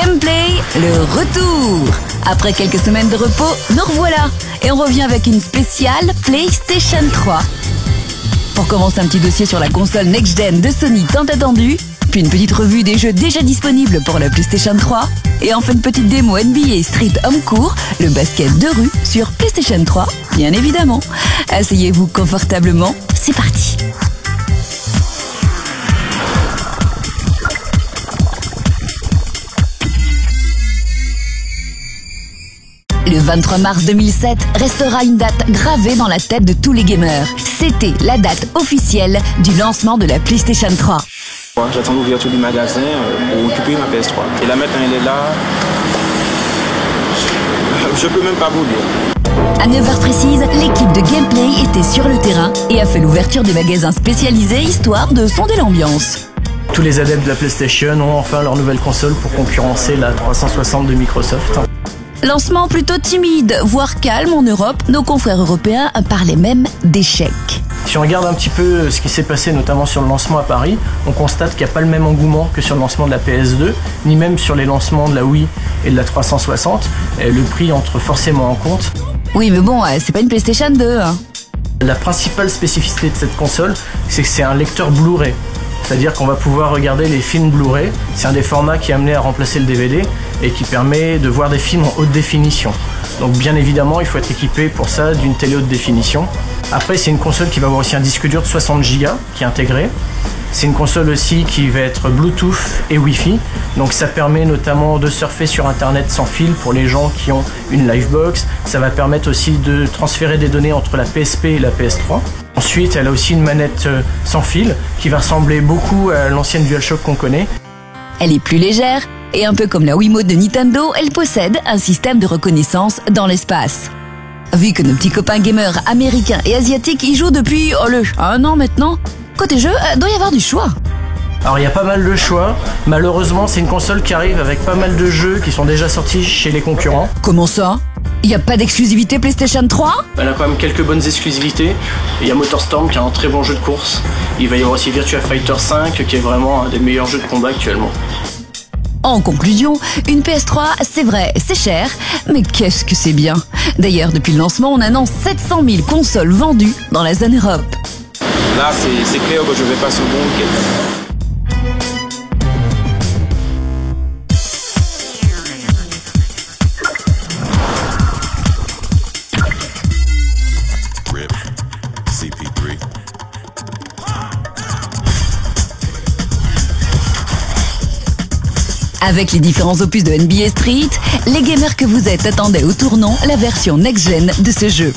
Gameplay, le retour. Après quelques semaines de repos, nous revoilà. Et on revient avec une spéciale PlayStation 3. Pour commencer, un petit dossier sur la console next-gen de Sony tant attendue. Puis une petite revue des jeux déjà disponibles pour la PlayStation 3. Et enfin une petite démo NBA Street Homme Court, le basket de rue sur PlayStation 3, bien évidemment. Asseyez-vous confortablement, c'est parti. Le 23 mars 2007 restera une date gravée dans la tête de tous les gamers. C'était la date officielle du lancement de la PlayStation 3. J'attends l'ouverture du magasin pour occuper ma PS3. Et là maintenant elle est là. Je peux même pas vous dire. À 9h précise, l'équipe de Gameplay était sur le terrain et a fait l'ouverture des magasins spécialisés histoire de sonder l'ambiance. Tous les adeptes de la PlayStation ont enfin leur nouvelle console pour concurrencer la 360 de Microsoft. Lancement plutôt timide, voire calme en Europe, nos confrères européens parlaient même d'échec. Si on regarde un petit peu ce qui s'est passé notamment sur le lancement à Paris, on constate qu'il n'y a pas le même engouement que sur le lancement de la PS2, ni même sur les lancements de la Wii et de la 360. Et le prix entre forcément en compte. Oui mais bon, c'est pas une PlayStation 2. Hein. La principale spécificité de cette console, c'est que c'est un lecteur Blu-ray. C'est-à-dire qu'on va pouvoir regarder les films Blu-ray. C'est un des formats qui est amené à remplacer le DVD et qui permet de voir des films en haute définition. Donc bien évidemment, il faut être équipé pour ça d'une télé haute définition. Après, c'est une console qui va avoir aussi un disque dur de 60 Go qui est intégré. C'est une console aussi qui va être Bluetooth et Wi-Fi. Donc ça permet notamment de surfer sur Internet sans fil pour les gens qui ont une Livebox. Ça va permettre aussi de transférer des données entre la PSP et la PS3. Ensuite, elle a aussi une manette sans fil qui va ressembler beaucoup à l'ancienne DualShock qu'on connaît. Elle est plus légère et un peu comme la Wiimote de Nintendo, elle possède un système de reconnaissance dans l'espace. Vu que nos petits copains gamers américains et asiatiques y jouent depuis 1 an maintenant, côté jeu, doit y avoir du choix. Alors il y a pas mal de choix. Malheureusement, c'est une console qui arrive avec pas mal de jeux qui sont déjà sortis chez les concurrents. Comment ça ? Il n'y a pas d'exclusivité PlayStation 3 ? Elle a quand même quelques bonnes exclusivités. Il y a MotorStorm qui est un très bon jeu de course. Il va y avoir aussi Virtua Fighter 5 qui est vraiment un des meilleurs jeux de combat actuellement. En conclusion, une PS3, c'est vrai, c'est cher, mais qu'est-ce que c'est bien. D'ailleurs, depuis le lancement, on annonce 700 000 consoles vendues dans la zone Europe. Là, c'est clair que je vais passer un bon week-end. Avec les différents opus de NBA Street, les gamers que vous êtes attendaient au tournant la version next-gen de ce jeu.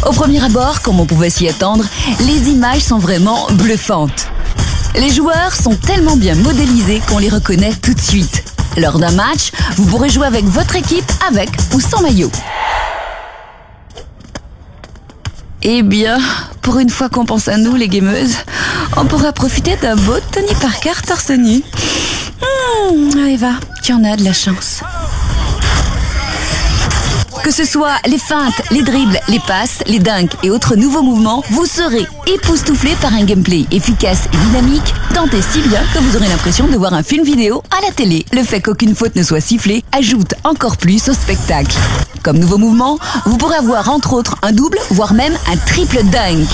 Au premier abord, comme on pouvait s'y attendre, les images sont vraiment bluffantes. Les joueurs sont tellement bien modélisés qu'on les reconnaît tout de suite. Lors d'un match, vous pourrez jouer avec votre équipe avec ou sans maillot. Eh bien, pour une fois qu'on pense à nous les gameuses, on pourra profiter d'un beau Tony Parker torse nu. Eva, tu en as de la chance. Que ce soit les feintes, les dribbles, les passes, les dunks et autres nouveaux mouvements, vous serez époustouflés par un gameplay efficace et dynamique, tant et si bien que vous aurez l'impression de voir un film vidéo à la télé. Le fait qu'aucune faute ne soit sifflée ajoute encore plus au spectacle. Comme nouveau mouvement, vous pourrez avoir entre autres un double, voire même un triple dunk.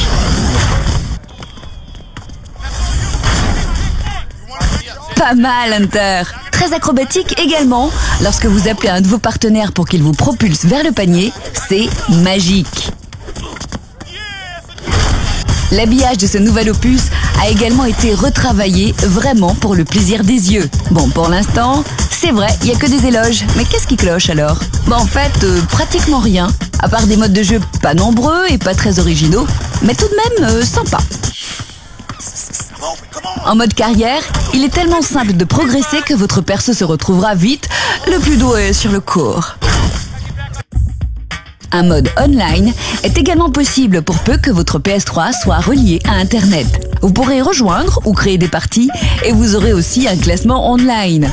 Pas mal, Hunter. Très acrobatique également. Lorsque vous appelez un de vos partenaires pour qu'il vous propulse vers le panier, c'est magique. L'habillage de ce nouvel opus a également été retravaillé vraiment pour le plaisir des yeux. Bon, pour l'instant, c'est vrai, il n'y a que des éloges. Mais qu'est-ce qui cloche alors ? En fait, pratiquement rien. À part des modes de jeu pas nombreux et pas très originaux, mais tout de même sympa. En mode carrière, il est tellement simple de progresser que votre perso se retrouvera vite le plus doué sur le court. Un mode online est également possible pour peu que votre PS3 soit relié à Internet. Vous pourrez rejoindre ou créer des parties et vous aurez aussi un classement online.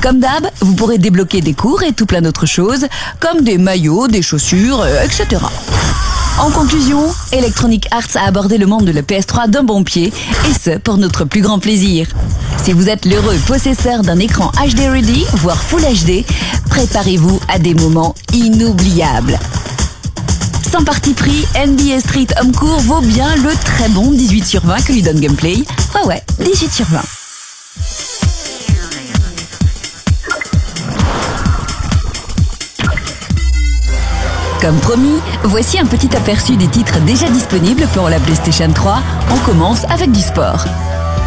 Comme d'hab, vous pourrez débloquer des cours et tout plein d'autres choses, comme des maillots, des chaussures, etc. En conclusion, Electronic Arts a abordé le monde de la PS3 d'un bon pied, et ce, pour notre plus grand plaisir. Si vous êtes l'heureux possesseur d'un écran HD Ready, voire Full HD, préparez-vous à des moments inoubliables. Sans parti pris, NBA Street Homme Court vaut bien le très bon 18/20 que lui donne Gameplay. Ouais, 18/20. Comme promis, voici un petit aperçu des titres déjà disponibles pour la PlayStation 3. On commence avec du sport.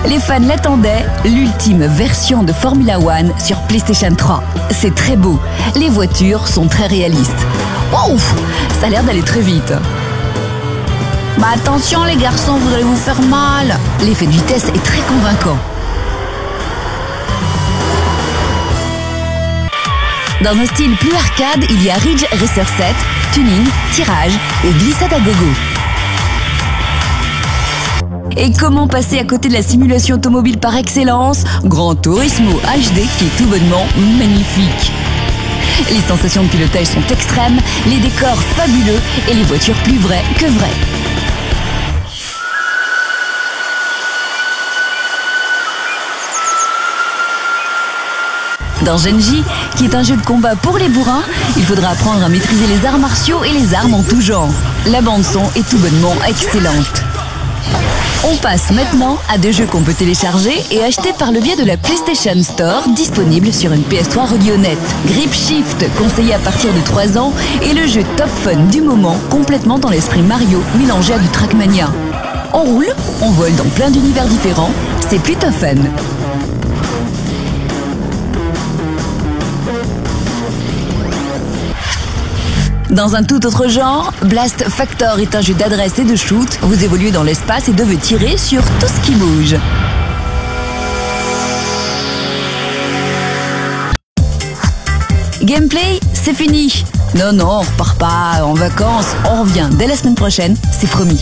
Les fans l'attendaient, l'ultime version de Formula One sur PlayStation 3. C'est très beau, les voitures sont très réalistes. Wow, ça a l'air d'aller très vite. Bah attention les garçons, vous allez vous faire mal. L'effet de vitesse est très convaincant. Dans un style plus arcade, il y a Ridge Racer 7, tuning, tirage et glissade à gogo. Et comment passer à côté de la simulation automobile par excellence? Gran Turismo HD qui est tout bonnement magnifique. Les sensations de pilotage sont extrêmes, les décors fabuleux et les voitures plus vraies que vraies. Dans Genji, qui est un jeu de combat pour les bourrins, il faudra apprendre à maîtriser les arts martiaux et les armes en tout genre. La bande-son est tout bonnement excellente. On passe maintenant à deux jeux qu'on peut télécharger et acheter par le biais de la PlayStation Store, disponible sur une PS3 reliée au net. Grip Shift, conseillé à partir de 3 ans, est le jeu top fun du moment, complètement dans l'esprit Mario, mélangé à du Trackmania. On roule, on vole dans plein d'univers différents, c'est plutôt fun. Dans un tout autre genre, Blast Factor est un jeu d'adresse et de shoot. Vous évoluez dans l'espace et devez tirer sur tout ce qui bouge. Gameplay, c'est fini. Non, on repart pas en vacances. On revient dès la semaine prochaine, c'est promis.